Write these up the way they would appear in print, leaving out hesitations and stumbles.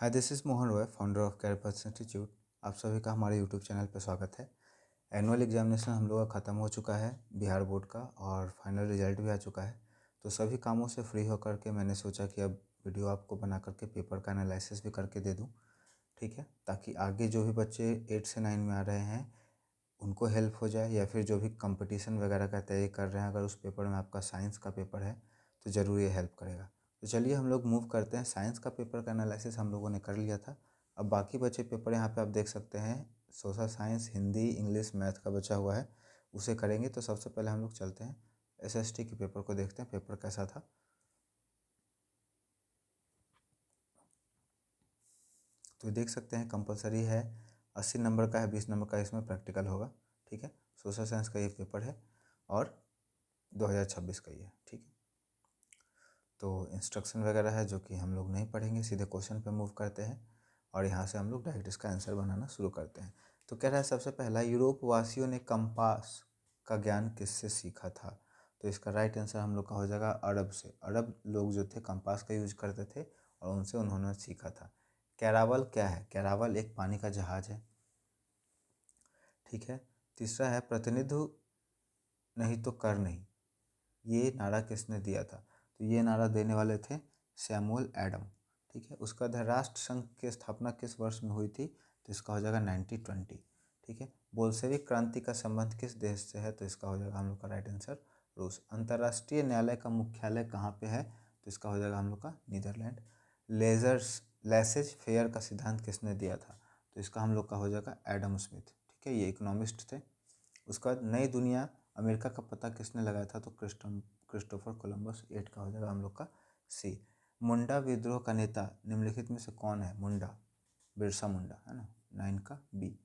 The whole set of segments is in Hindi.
Hi, this is Mohan Roy, founder of career institute. आप सभी का हमारे यूट्यूब चैनल पर स्वागत है। एनुअल एग्जामिनेशन हम लोग का ख़त्म हो चुका है बिहार बोर्ड का, और फाइनल रिजल्ट भी आ चुका है। तो सभी कामों से फ्री होकर के मैंने सोचा कि अब वीडियो आपको बना करके पेपर का एनालिसिस भी करके दे दूँ, ठीक है, ताकि आगे जो भी बच्चे 8 से 9 में आ रहे हैं उनको हेल्प हो जाए, या फिर जो भी कंपटीशन वगैरह का तैयारी कर रहे हैं, अगर उस पेपर में आपका साइंस का पेपर है तो ज़रूर ये हेल्प करेगा। तो चलिए हम लोग मूव करते हैं। साइंस का पेपर का एनालिसिस हम लोगों ने कर लिया था। अब बाकी बचे पेपर यहाँ पे आप देख सकते हैं, social science, Hindi, English, math का बचा हुआ है, उसे करेंगे। तो सबसे पहले हम लोग चलते हैं एसएसटी के पेपर को देखते हैं, पेपर कैसा था। तो देख सकते हैं कंपलसरी है, 80 नंबर का है, 20 नंबर का इसमें प्रैक्टिकल होगा, ठीक है। सोशल साइंस का ये पेपर है और 2026 का ही है, ठीक है। तो इंस्ट्रक्शन वगैरह है जो कि हम लोग नहीं पढ़ेंगे, सीधे क्वेश्चन पे मूव करते हैं और यहाँ से हम लोग डायरेक्ट इसका आंसर बनाना शुरू करते हैं। तो कह रहा है सबसे पहला, यूरोप वासियों ने कंपास का ज्ञान किससे सीखा था? तो इसका राइट आंसर हम लोग का हो जाएगा अरब से। अरब लोग जो थे कंपास का यूज करते थे और उनसे उन्होंने सीखा था। कैरावल क्या है? कैरावल एक पानी का जहाज है, ठीक है। तीसरा है, प्रतिनिधि नहीं तो कर नहीं, ये नारा किसने दिया था? तो ये नारा देने वाले थे सैमुअल एडम, ठीक है। उसका बाद राष्ट्र संघ की स्थापना किस वर्ष में हुई थी? तो इसका हो जाएगा 1920, ठीक है। बोल्शेविक क्रांति का संबंध किस देश से है? तो इसका हो जाएगा हम लोग का राइट आंसर रूस। अंतर्राष्ट्रीय न्यायालय का मुख्यालय कहाँ पे है? तो इसका हो जाएगा हम लोग का नीदरलैंड। लेसेज फेयर का सिद्धांत किसने दिया था? तो इसका हम लोग का हो जाएगा एडम स्मिथ, ठीक है, ये इकोनॉमिस्ट थे। उसके बाद नई दुनिया अमेरिका का पता किसने लगाया था? तो क्रिस्टोफर कोलंबस। 8 का हो जाएगा हम लोग का सी। मुंडा विद्रोह का नेता निम्नलिखित में से कौन है? मुंडा, बिरसा मुंडा, है ना। 9 का बी।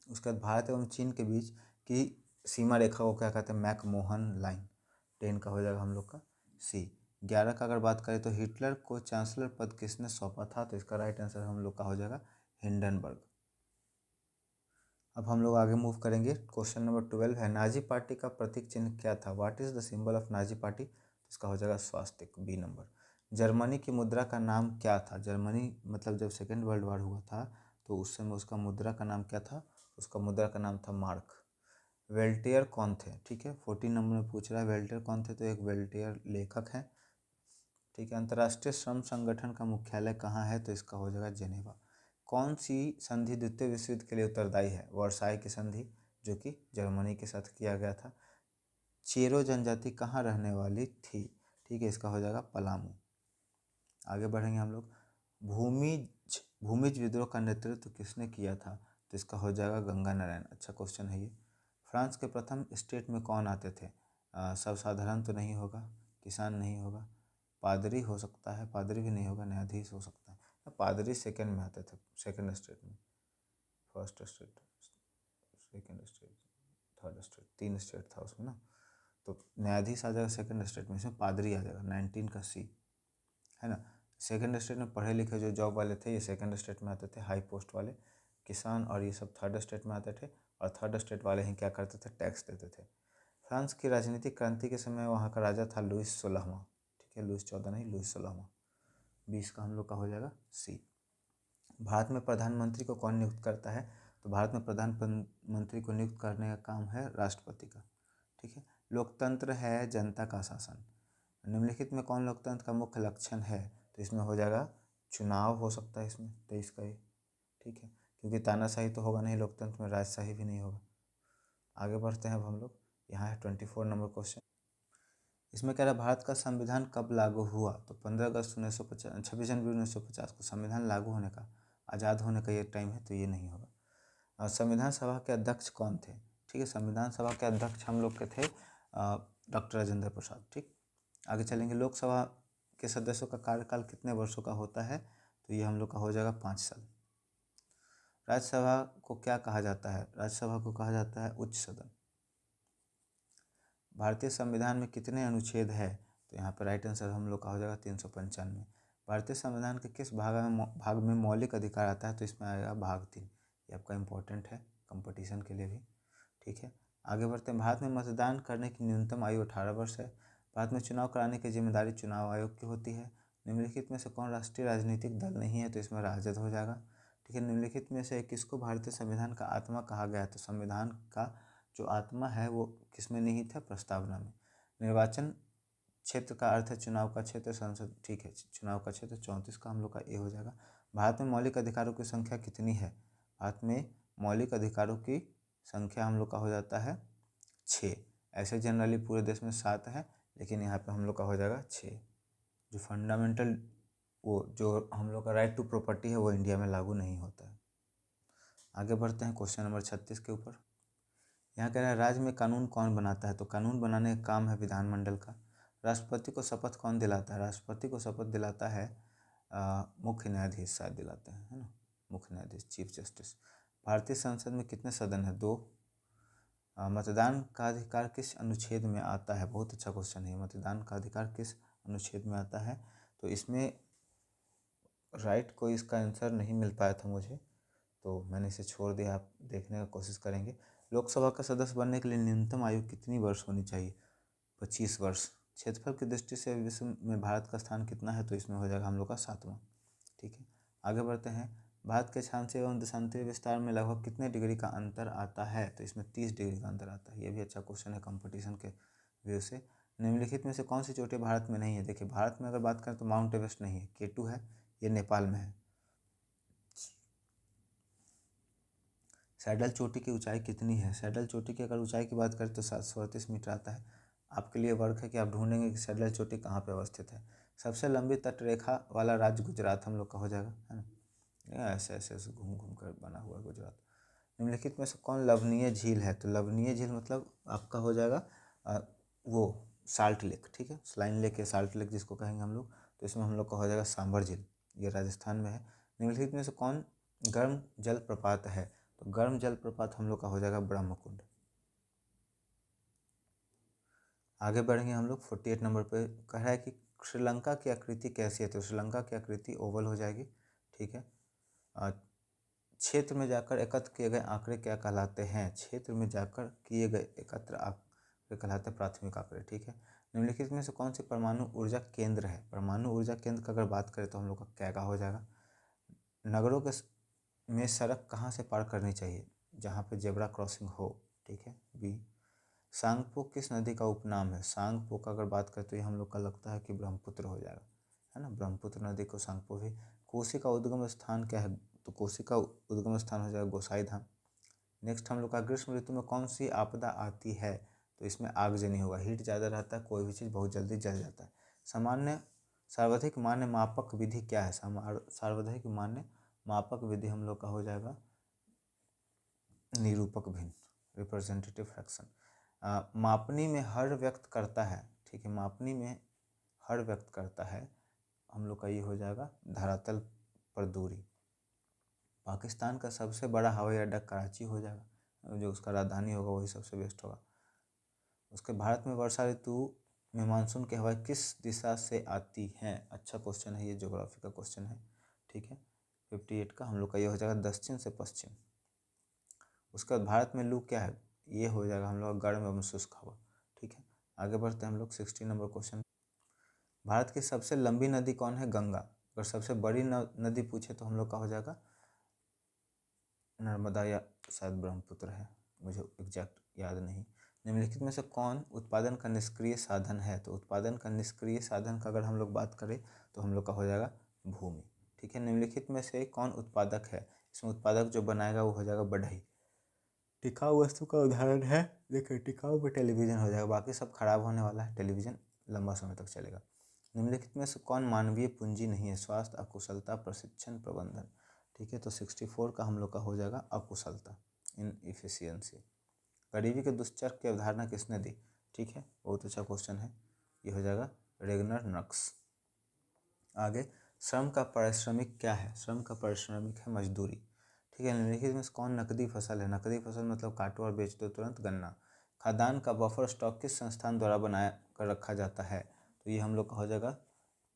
उसके बाद भारत एवं चीन के बीच की सीमा रेखा को क्या कहते हैं? McMahon line. 10 का हो जाएगा हम लोग का सी। 11 का अगर बात करें तो हिटलर को चांसलर पद किसने सौंपा था? तो इसका राइट आंसर हम लोग का हो जाएगा हिंडनबर्ग। अब हम लोग आगे मूव करेंगे। क्वेश्चन नंबर 12 है, नाजी पार्टी का प्रतीक चिन्ह क्या था? What is the symbol of Nazi party? इसका हो जाएगा स्वास्तिक, बी नंबर। जर्मनी की मुद्रा का नाम क्या था? जर्मनी मतलब जब सेकेंड वर्ल्ड वॉर हुआ था तो उस समय उसका मुद्रा का नाम क्या था? उसका मुद्रा का नाम था मार्क। वेल्टियर कौन थे? ठीक है, 14 नंबर में पूछ रहा है वेल्टियर कौन थे। तो एक वेल्टियर लेखक है, ठीक है। अंतर्राष्ट्रीय श्रम संगठन का मुख्यालय कहाँ है? तो इसका हो जाएगा जेनेवा। कौन सी संधि द्वितीय विश्व युद्ध के लिए उत्तरदायी है? वर्साई की संधि, जो कि जर्मनी के साथ किया गया था। चेरो जनजाति कहाँ रहने वाली थी? ठीक है, इसका हो जाएगा पलामू। आगे बढ़ेंगे हम लोग। भूमिज भूमिज विद्रोह का नेतृत्व किसने किया था? तो इसका हो जाएगा गंगा नारायण। अच्छा क्वेश्चन है ये। फ्रांस के प्रथम स्टेट में कौन आते थे? सब साधारण तो नहीं होगा, किसान नहीं होगा, पादरी हो सकता है, पादरी भी नहीं होगा, न्यायाधीश हो सकता है। पादरी सेकंड में आते थे, सेकंड स्टेट में। First state, second state, third state, 3 state था उसमें ना। तो न्यायाधीश आ जाएगा सेकंड स्टेट में, इसमें पादरी आ जाएगा 19 का सी, है ना। सेकंड स्टेट में पढ़े लिखे जो जॉब वाले थे ये सेकंड स्टेट में आते थे, हाई पोस्ट वाले। किसान और ये सब थर्ड स्टेट में आते थे, और थर्ड स्टेट वाले ही क्या करते थे? टैक्स देते थे। फ्रांस की राजनीतिक क्रांति के समय वहाँ का राजा था लुइस 16वां, ठीक है, लुइस 14 नहीं, लुइस 16वां। 20 का हम लोग का हो जाएगा सी। भारत में प्रधानमंत्री को कौन नियुक्त करता है? तो भारत में प्रधानमंत्री को नियुक्त करने का काम है राष्ट्रपति का, ठीक है। लोकतंत्र है जनता का शासन। निम्नलिखित में कौन लोकतंत्र का मुख्य लक्षण है? तो इसमें हो जाएगा चुनाव, हो सकता है इसमें 23 का ये, ठीक है, क्योंकि तानाशाही तो होगा नहीं लोकतंत्र में, राजशाही भी नहीं होगा। आगे बढ़ते हैं अब हम लोग। यहाँ है 24 नंबर क्वेश्चन। इसमें कह रहा है भारत का संविधान कब लागू हुआ? तो 15 अगस्त 1950, 26 जनवरी 1950 को संविधान लागू होने का, आज़ाद होने का ये टाइम है, तो ये नहीं होगा। और संविधान सभा के अध्यक्ष कौन थे? ठीक है, संविधान सभा के अध्यक्ष हम लोग के थे डॉक्टर राजेंद्र प्रसाद, ठीक। आगे चलेंगे। लोकसभा के सदस्यों का कार्यकाल कितने वर्षों का होता है? तो ये हम लोग का हो जाएगा 5 साल। राज्यसभा को क्या कहा जाता है? राज्यसभा को कहा जाता है उच्च सदन। भारतीय संविधान में कितने अनुच्छेद है? तो यहाँ पर राइट आंसर हम लोग का हो जाएगा 395। भारतीय संविधान के किस भाग में मौलिक अधिकार आता है? तो इसमें आएगा भाग 3। ये आपका इम्पोर्टेंट है कंपटीशन के लिए भी, ठीक है। आगे बढ़ते हैं। भारत में मतदान करने की न्यूनतम आयु 18 वर्ष है। भारत में चुनाव कराने की जिम्मेदारी चुनाव आयोग की होती है। निम्नलिखित में से कौन राष्ट्रीय राजनीतिक दल नहीं है? तो इसमें राजद हो जाएगा। ठीक है, निम्नलिखित में से किसको भारतीय संविधान का आत्मा कहा गया है? तो संविधान का जो आत्मा है वो किसमें निहित है? प्रस्तावना में। निर्वाचन क्षेत्र का अर्थ है चुनाव का क्षेत्र, संसद, ठीक है, चुनाव का क्षेत्र। 34 का हम लोग का ए हो जाएगा। भारत में मौलिक अधिकारों की संख्या कितनी है? भारत में मौलिक अधिकारों की संख्या हम लोग का हो जाता है 6। ऐसे जनरली पूरे देश में 7 है, लेकिन यहाँ पे हम लोग का हो जाएगा 6। जो फंडामेंटल वो जो हम लोग का राइट टू प्रॉपर्टी है वो इंडिया में लागू नहीं होता है। आगे बढ़ते हैं क्वेश्चन नंबर 36 के ऊपर। यहाँ कह रहा है राज्य में कानून कौन बनाता है? तो कानून बनाने का काम है विधानमंडल का। राष्ट्रपति को शपथ कौन दिलाता है? राष्ट्रपति को शपथ दिलाता है मुख्य न्यायाधीश, शायद दिलाते हैं, है ना, मुख्य न्यायाधीश, चीफ जस्टिस। भारतीय संसद में कितने सदन है? 2। मतदान का अधिकार किस अनुच्छेद में आता है? बहुत अच्छा क्वेश्चन है। मतदान का अधिकार किस अनुच्छेद में आता है? तो इसमें राइट को इसका आंसर नहीं मिल पाया था मुझे, तो मैंने इसे छोड़ दिया। आप देखने का कोशिश करेंगे। लोकसभा का सदस्य बनने के लिए न्यूनतम आयु कितनी वर्ष होनी चाहिए? 25 वर्ष। क्षेत्रफल की दृष्टि से विश्व में भारत का स्थान कितना है? तो इसमें हो जाएगा हम लोग का 7वां। ठीक है, आगे बढ़ते हैं। भारत के अक्षांशीय एवं देशांतरीय विस्तार में लगभग कितने डिग्री का अंतर आता है? तो इसमें 30 डिग्री का अंतर आता है। ये भी अच्छा क्वेश्चन है कंपटीशन के व्यू से। निम्नलिखित में से कौन सी चोटी भारत में नहीं है? देखिए, भारत में अगर बात करें तो माउंट एवरेस्ट नहीं है, K2 है, ये नेपाल में है। सैडल चोटी की ऊंचाई कितनी है? सैडल चोटी की अगर ऊंचाई की बात करें तो 738 मीटर आता है। आपके लिए वर्क है कि आप ढूंढेंगे कि सैडल चोटी कहाँ पे अवस्थित है। सबसे लंबी तटरेखा वाला राज्य गुजरात हम लोग का हो जाएगा, है ना। ऐसे ऐसे ऐसे घूम घूम कर बना हुआ गुजरात। निम्नलिखित में से कौन लवणीय झील है? तो लवणीय झील मतलब आपका हो जाएगा वो साल्ट लेक। ठीक है, स्लाइन लेक या साल्ट लेक जिसको कहेंगे हम लोग। तो इसमें हम लोग का हो जाएगा सांभर झील, ये राजस्थान में है। निम्नलिखित में से कौन गर्म जल प्रपात है? तो गर्म जल प्रपात हम लोग का हो जाएगा ब्रह्मकुंड। आगे बढ़ेंगे हम लोग 48 नंबर पे। कह रहा है कि श्रीलंका की आकृति कैसी है? तो श्रीलंका की आकृति ओवल हो जाएगी। ठीक है, क्षेत्र में जाकर एकत्र किए गए आंकड़े क्या कहलाते हैं? क्षेत्र में जाकर किए गए एकत्र आंकड़े कहलाते हैं प्राथमिक आंकड़े। ठीक है, निम्नलिखित में से कौन से परमाणु ऊर्जा केंद्र है? परमाणु ऊर्जा केंद्र का अगर बात करें तो हम लोग का कैगा हो जाएगा। नगरों के में सड़क कहाँ से पार करनी चाहिए? जहाँ पे जेब्रा क्रॉसिंग हो। ठीक है, बी। सांगपो किस नदी का उपनाम है? सांगपो का अगर बात करें तो ये हम लोग का लगता है कि ब्रह्मपुत्र हो जाएगा, है ना। ब्रह्मपुत्र नदी को सांगपो भी। कोसी का उद्गम स्थान क्या है? तो कोसी का उद्गम स्थान हो जाएगा गोसाई धाम। नेक्स्ट हम लोग का ग्रीष्म ऋतु में कौन सी आपदा आती है? तो इसमें आगजनी होगा। हीट ज़्यादा रहता है, कोई भी चीज़ बहुत जल्दी जल जाता है। सामान्य सर्वाधिक मान्य मापक विधि क्या है? सर्वाधिक मान्य मापक विधि हम लोग का हो जाएगा निरूपक भिन्न, रिप्रेजेंटेटिव फ्रैक्शन। मापनी में हर व्यक्त करता है। ठीक है, मापनी में हर व्यक्त करता है हम लोग का ये हो जाएगा धरातल पर दूरी। पाकिस्तान का सबसे बड़ा हवाई अड्डा कराची हो जाएगा, जो उसका राजधानी होगा वही सबसे बेस्ट होगा। उसके भारत में वर्षा ऋतु में मानसून की हवाएं किस दिशा से आती हैं? अच्छा क्वेश्चन है, ये ज्योग्राफी का क्वेश्चन है। ठीक है, 58 का हम लोग का ये हो जाएगा दक्षिण से पश्चिम। उसके बाद भारत में लू क्या है? ये हो जाएगा हम लोग गर्म एवं शुष्क हवा। ठीक है, आगे बढ़ते हैं हम लोग 60 नंबर क्वेश्चन। भारत की सबसे लंबी नदी कौन है? गंगा। अगर सबसे बड़ी नदी पूछे तो हम लोग का हो जाएगा नर्मदा या शायद ब्रह्मपुत्र है, मुझे एग्जैक्ट याद नहीं। निम्नलिखित में से कौन उत्पादन का निष्क्रिय साधन है? तो उत्पादन का निष्क्रिय साधन का अगर हम लोग बात करें तो हम लोग का हो जाएगा भूमि। ठीक है, निम्नलिखित में से कौन उत्पादक है? इसमें उत्पादक जो बनाएगा वो हो जाएगा बढ़ई। टिकाऊ वस्तु का उदाहरण है, देखिए टिकाऊ पे टेलीविज़न हो जाएगा, बाकी सब खराब होने वाला है, टेलीविज़न लंबा समय तक चलेगा। निम्नलिखित में से कौन मानवीय पूंजी नहीं है? स्वास्थ्य, अकुशलता, प्रशिक्षण, प्रबंधन। ठीक है, तो 64 का हम लोग का हो जाएगा अकुशलता, इन इफिशियंसी। गरीबी के दुष्चक्र की अवधारणा किसने दी? ठीक है, बहुत अच्छा क्वेश्चन है, ये हो जाएगा रेगनर नक्स। आगे, श्रम का पारिश्रमिक क्या है? श्रम का पारिश्रमिक है मजदूरी। ठीक है, निम्नलिखित में से कौन नकदी फसल है? नकदी फसल मतलब काटो और बेच दो तुरंत, गन्ना। खाद्यान्न का बफर स्टॉक किस संस्थान द्वारा बनाया कर रखा जाता है? तो ये हम लोग का हो जाएगा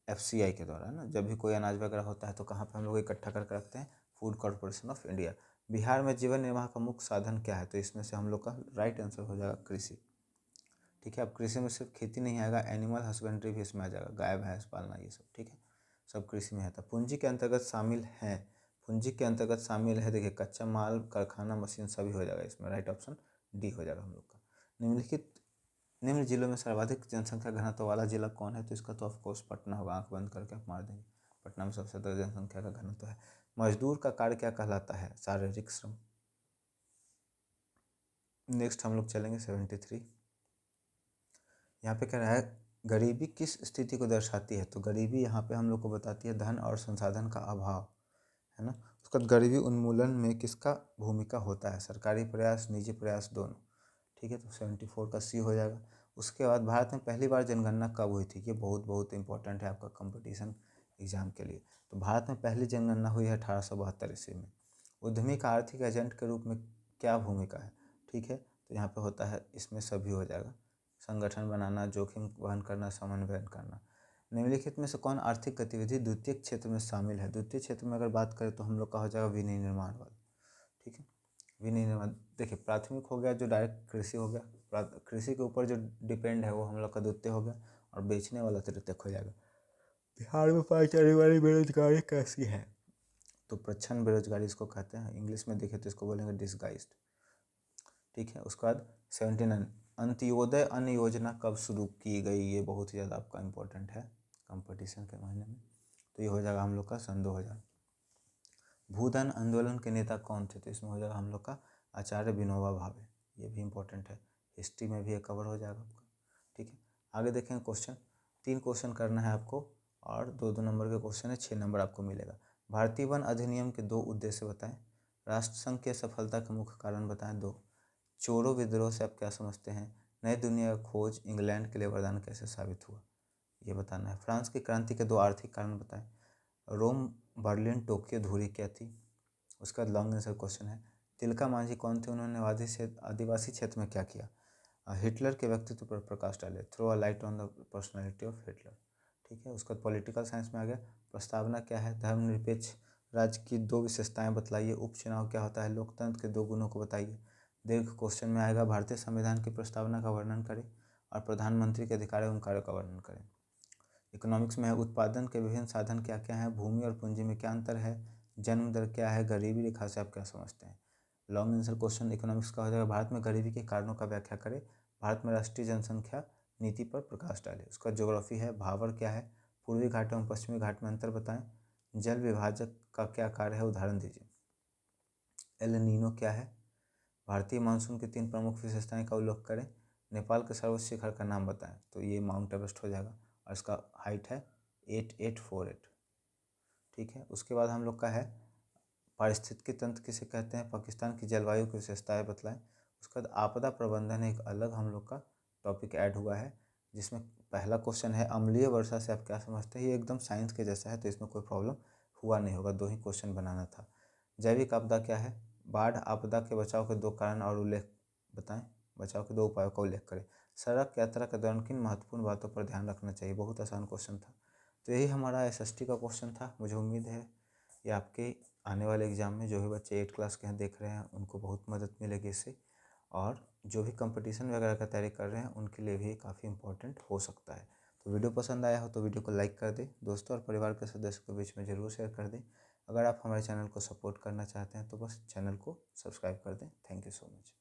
FCI के द्वारा, है ना। जब भी कोई अनाज वगैरह होता है तो कहाँ पे हम लोग इकट्ठा करके रखते हैं? Food corporation of India. Bihar में जीवन निर्वाह का मुख्य साधन क्या है? तो इसमें से हम लोग का राइट आंसर हो जाएगा कृषि। ठीक है, अब कृषि में सिर्फ खेती नहीं आएगा, एनिमल हस्बेंड्री भी इसमें आ जाएगा, गाय भैंस पालना ये सब। ठीक है, सब कृषि में आता है। पूंजी के अंतर्गत शामिल हैं, पूंजी के अंतर्गत शामिल है, देखिए कच्चा माल, कारखाना, मशीन सभी हो जाएगा इसमें। राइट ऑप्शन डी हो जाएगा हम लोग का। निम्न जिलों में सर्वाधिक जनसंख्या घनत्व वाला जिला कौन है? तो इसका तो ऑफकोर्स पटना होगा, आंख बंद करके आप मार देंगे। पटना में सबसे ज़्यादा जनसंख्या का घनत्व है। मजदूर का कार्य क्या कहलाता है? शारीरिक श्रम। नेक्स्ट हम लोग चलेंगे 73। यहाँ पे कह रहा है गरीबी किस स्थिति को दर्शाती है? तो गरीबी यहाँ पे हम लोग को बताती है धन और संसाधन का अभाव, है ना। उसका गरीबी उन्मूलन में किसका भूमिका होता है? सरकारी प्रयास, निजी प्रयास, दोनों। ठीक है, तो 74 का सी हो जाएगा। उसके बाद भारत में पहली बार जनगणना कब हुई थी? ये बहुत बहुत इंपॉर्टेंट है आपका कंपटीशन एग्जाम के लिए। तो भारत में पहली जनगणना हुई है 1872 ईस्वी में। उद्यमी का आर्थिक एजेंट के रूप में क्या भूमिका है? ठीक है, तो यहाँ पे होता है, इसमें सभी हो जाएगा। संगठन बनाना, जोखिम वहन करना, समन्वय करना। निम्नलिखित में से कौन आर्थिक गतिविधि द्वितीय क्षेत्र में शामिल है? द्वितीय क्षेत्र में अगर बात करें तो हम लोग का हो जाएगा विनिर्माण वाला। ठीक है, विनिर्माण देखिए प्राथमिक हो गया जो डायरेक्ट कृषि हो गया, कृषि के ऊपर जो डिपेंड है वो हम लोग का द्वितीय हो गया, और बेचने वाला तृतीयक हो जाएगा। बिहार में पाई जाने वाली बेरोजगारी कैसी है? तो प्रच्छन्न बेरोजगारी इसको कहते हैं, इंग्लिश में देखें तो इसको बोलेंगे डिसगाइज्ड। ठीक है, उसके बाद 79 अंत्योदय अन्न योजना कब शुरू की गई? ये बहुत ही ज़्यादा आपका इंपॉर्टेंट है कंपटीशन के महीने में। तो ये हो जाएगा हम लोग का सन 2000। भूदान आंदोलन के नेता कौन थे? तो इसमें हो जाएगा हम लोग का आचार्य विनोबा भावे। ये भी इंपॉर्टेंट है, हिस्ट्री में भी ये कवर हो जाएगा आपका। ठीक है, आगे देखेंगे क्वेश्चन। 3 क्वेश्चन करना है आपको और 2-2 नंबर के क्वेश्चन है, 6 नंबर आपको मिलेगा। भारतीय वन अधिनियम के 2 उद्देश्य बताएं। राष्ट्रसंघ की सफलता के मुख्य कारण बताएं 2। चोरो विद्रोह से आप क्या समझते हैं? नई दुनिया का खोज इंग्लैंड के लिए वरदान कैसे साबित हुआ? ये बताना है। फ्रांस की क्रांति के 2 आर्थिक कारण बताएं। रोम, बर्लिन, टोक्यो धुरी क्या थी? उसका लॉन्ग आंसर क्वेश्चन है। तिलका मांझी कौन थे? उन्होंने आदिवासी क्षेत्र में क्या किया? हिटलर के व्यक्तित्व पर प्रकाश डाले। Throw a light on the personality of Hitler. ठीक है, उसका पॉलिटिकल साइंस में आ गया। प्रस्तावना क्या है? धर्मनिरपेक्ष राज्य की 2 विशेषताएं बतलाइए। उपचुनाव क्या होता है? लोकतंत्र के 2 गुणों को बताइए। दीर्घ क्वेश्चन में आएगा भारतीय संविधान की प्रस्तावना का वर्णन करें और प्रधानमंत्री के अधिकार एवं कार्यों का वर्णन करें। इकोनॉमिक्स में है उत्पादन के विभिन्न साधन क्या क्या हैं? भूमि और पूंजी में क्या अंतर है? जन्म दर क्या है? गरीबी रेखा से आप क्या समझते हैं? लॉन्ग आंसर क्वेश्चन इकोनॉमिक्स का हो जाएगा भारत में गरीबी के कारणों का व्याख्या करें। भारत में राष्ट्रीय जनसंख्या नीति पर प्रकाश डाले। उसका ज्योग्राफी है भावर क्या है? पूर्वी घाट एवं पश्चिमी घाट में अंतर बताएं। जल विभाजक का क्या कार्य है? उदाहरण दीजिए। एल नीनो क्या है? भारतीय मानसून की 3 प्रमुख विशेषताएं का उल्लेख करें। नेपाल के सर्वोच्च शिखर का नाम बताएं। तो ये माउंट एवरेस्ट हो जाएगा और इसका हाइट है 8848। ठीक है, उसके बाद हम लोग का है पारिस्थितिकी तंत्र किसे कहते हैं? पाकिस्तान की जलवायु की विशेषताएं बतलाएं। उसके बाद आपदा प्रबंधन एक अलग हम लोग का टॉपिक ऐड हुआ है, जिसमें पहला क्वेश्चन है अम्लीय वर्षा से आप क्या समझते हैं? ये एकदम साइंस के जैसा है, तो इसमें कोई प्रॉब्लम हुआ नहीं होगा, 2 ही क्वेश्चन बनाना था। जैविक आपदा क्या है? बाढ़ आपदा के बचाव के 2 कारण और उल्लेख बताएं। बचाव के 2 उपायों का उल्लेख करें। सड़क यात्रा के दौरान किन महत्वपूर्ण बातों पर ध्यान रखना चाहिए? बहुत आसान क्वेश्चन था। तो यही हमारा एसएसटी का क्वेश्चन था। मुझे उम्मीद है ये आपके आने वाले एग्ज़ाम में जो भी बच्चे 8 क्लास के हैं देख रहे हैं उनको बहुत मदद मिलेगी इससे, और जो भी कंपटीशन वगैरह का तैयारी कर रहे हैं उनके लिए भी काफ़ी इंपॉर्टेंट हो सकता है। तो वीडियो पसंद आया हो तो वीडियो को लाइक कर दें, दोस्तों और परिवार के सदस्यों के बीच में ज़रूर शेयर कर दें। अगर आप हमारे चैनल को सपोर्ट करना चाहते हैं तो बस चैनल को सब्सक्राइब कर दें। Thank you so much.